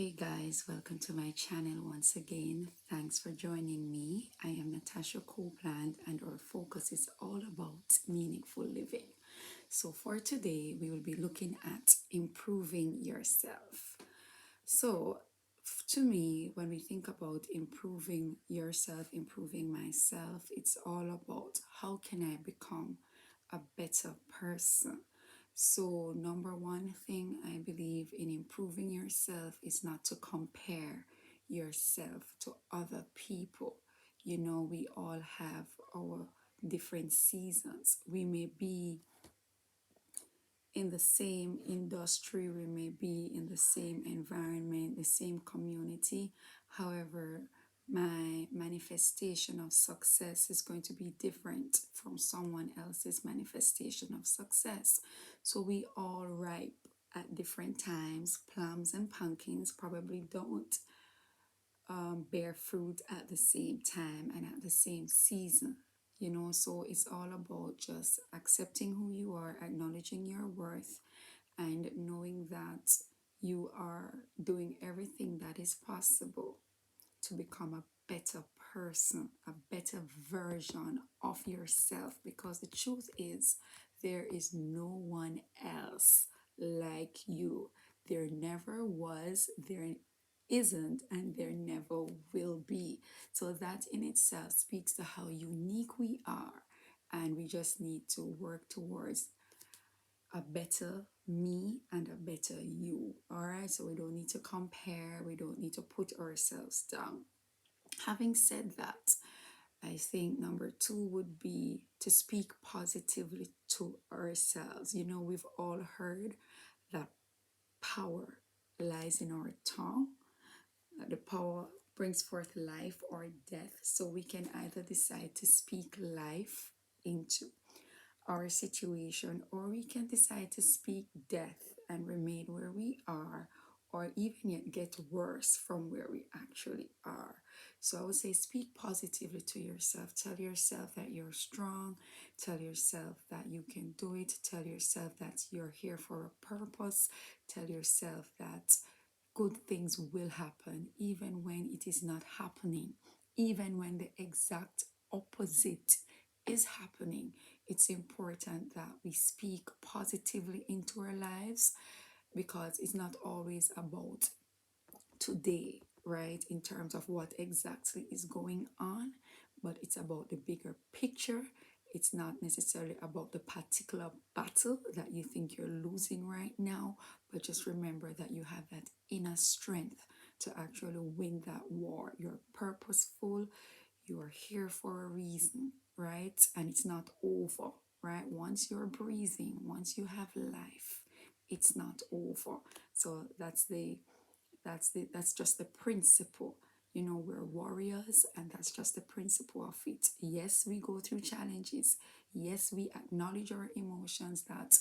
Hey guys, welcome to my channel once again. Thanks for joining me. I am Natasha Copeland and our focus is all about meaningful living. So for today, we will be looking at improving yourself. So to me, when we think about improving yourself, improving myself, it's all about how can I become a better person. So, number one thing I believe in improving yourself is not to compare yourself to other people. You know, we all have our different seasons. We may be in the same industry, we may be in the same environment, the same community. However, my manifestation of success is going to be different from someone else's manifestation of success. So we all ripe at different times. Plums and pumpkins probably don't bear fruit at the same time and at the same season. So it's all about just accepting who you are, acknowledging your worth, and knowing that you are doing everything that is possible to become a better person, a better version of yourself. Because the truth is, there is no one else like you. There never was, there isn't, and there never will be. So that in itself speaks to how unique we are. And we just need to work towards a better me and a better you. All right. So we don't need to compare, we don't need to put ourselves down. Having said that, I think number two would be to speak positively to ourselves. We've all heard that power lies in our tongue, that the power brings forth life or death. So we can either decide to speak life into our situation, or we can decide to speak death and remain where we are, or even yet get worse from where we actually are. So I would say speak positively to yourself. Tell yourself that you're strong. Tell yourself that you can do it. Tell yourself that you're here for a purpose. Tell yourself that good things will happen even when it is not happening, even when the exact opposite is happening. It's important that we speak positively into our lives, because it's not always about today, right, in terms of what exactly is going on, but it's about the bigger picture. It's not necessarily about the particular battle that you think you're losing right now, but just remember that you have that inner strength to actually win that war. You're purposeful, you are here for a reason, right? And it's not over, right? Once you're breathing, once you have life, it's not over. So that's just the principle. We're warriors, and that's just the principle of it. Yes, we go through challenges. Yes, we acknowledge our emotions, that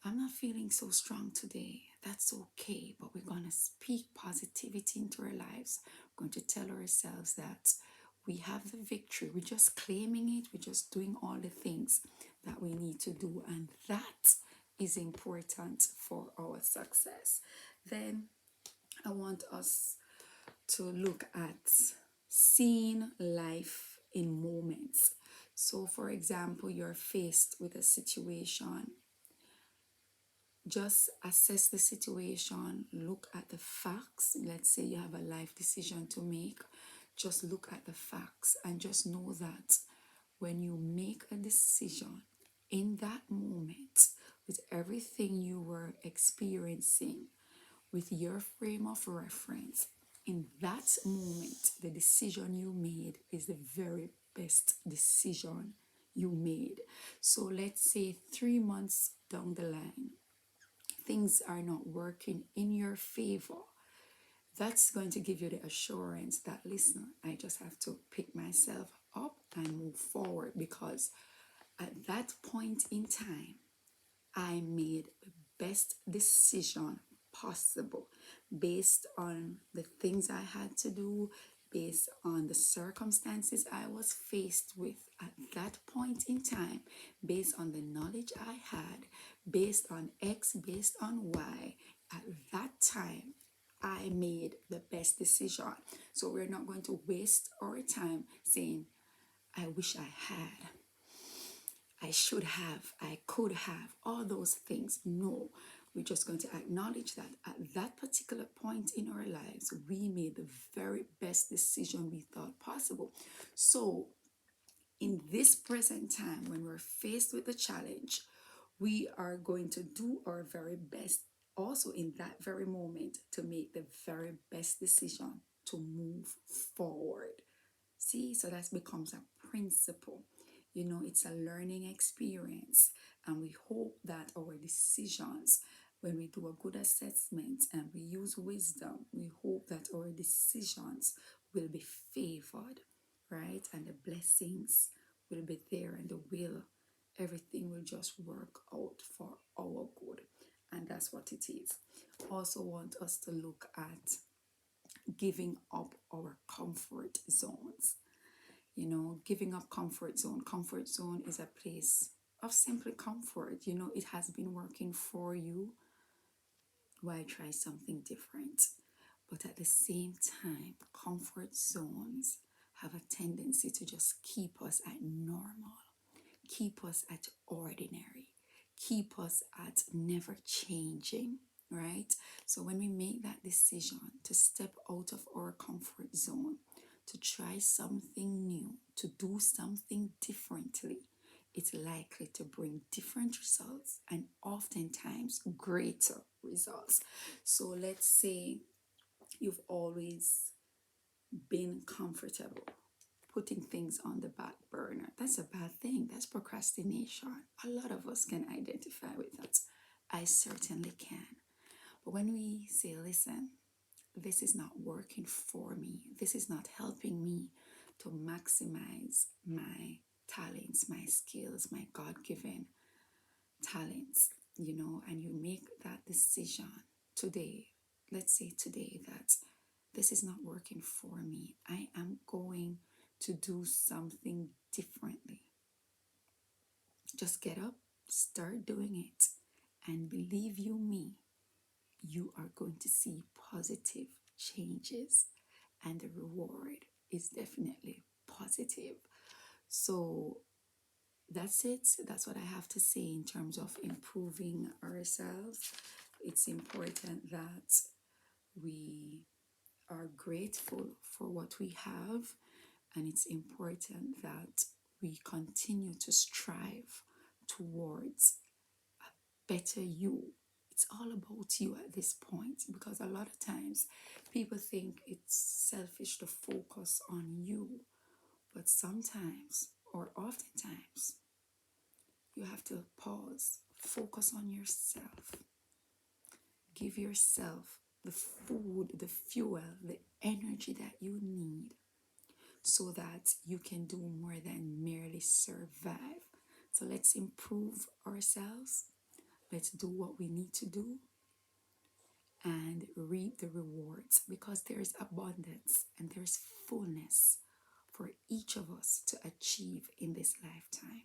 I'm not feeling so strong today. That's okay, but we're going to speak positivity into our lives. We're going to tell ourselves that we have the victory. We're just claiming it. We're just doing all the things that we need to do, and that is important for our success. Then I want us to look at seeing life in moments. So, for example, you're faced with a situation. Just assess the situation, look at the facts. Let's say you have a life decision to make. Just look at the facts and just know that when you make a decision in that moment, with everything you were experiencing, with your frame of reference, in that moment, the decision you made is the very best decision you made. So let's say 3 months down the line, things are not working in your favor. That's going to give you the assurance that, listen, I just have to pick myself up and move forward, because at that point in time, I made the best decision possible based on the things I had to do, based on the circumstances I was faced with at that point in time, based on the knowledge I had, based on X, based on Y. At that time, I made the best decision. So we're not going to waste our time saying, I wish I had, I should have, I could have, all those things. No, we're just going to acknowledge that at that particular point in our lives, we made the very best decision we thought possible. So, in this present time, when we're faced with the challenge, we are going to do our very best also in that very moment to make the very best decision to move forward. See, so that becomes a principle. It's a learning experience, and we hope that our decisions, when we do a good assessment and we use wisdom, we hope that our decisions will be favored, right? And the blessings will be there, and the will, everything will just work out for our good. And that's what it is. Also want us to look at giving up our comfort zones. Giving up comfort zone. Comfort zone is a place of simply comfort. It has been working for you. Why try something different? But at the same time, comfort zones have a tendency to just keep us at normal, keep us at ordinary, keep us at never changing, right? So when we make that decision to step out of our comfort zone, to try something new, to do something differently, it's likely to bring different results and oftentimes greater results. So let's say you've always been comfortable putting things on the back burner. That's a bad thing. That's procrastination. A lot of us can identify with that. I certainly can. But when we say, listen, this is not working for me, this is not helping me to maximize my talents, my skills, my God given talents, and you make that decision today, let's say today, that this is not working for me. I am going to do something differently. Just get up, start doing it, and believe you me, you are going to see positive changes, and the reward is definitely positive. So that's it. That's what I have to say in terms of improving ourselves. It's important that we are grateful for what we have, and it's important that we continue to strive towards a better you. It's all about you at this point, because a lot of times people think it's selfish to focus on you, but sometimes or oftentimes you have to pause, focus on yourself, give yourself the food, the fuel, the energy that you need so that you can do more than merely survive. So let's improve ourselves. Let's do what we need to do and reap the rewards, because there's abundance and there's fullness for each of us to achieve in this lifetime.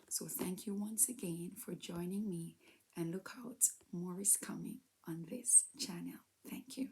So thank you once again for joining me, and look out, more is coming on this channel. Thank you.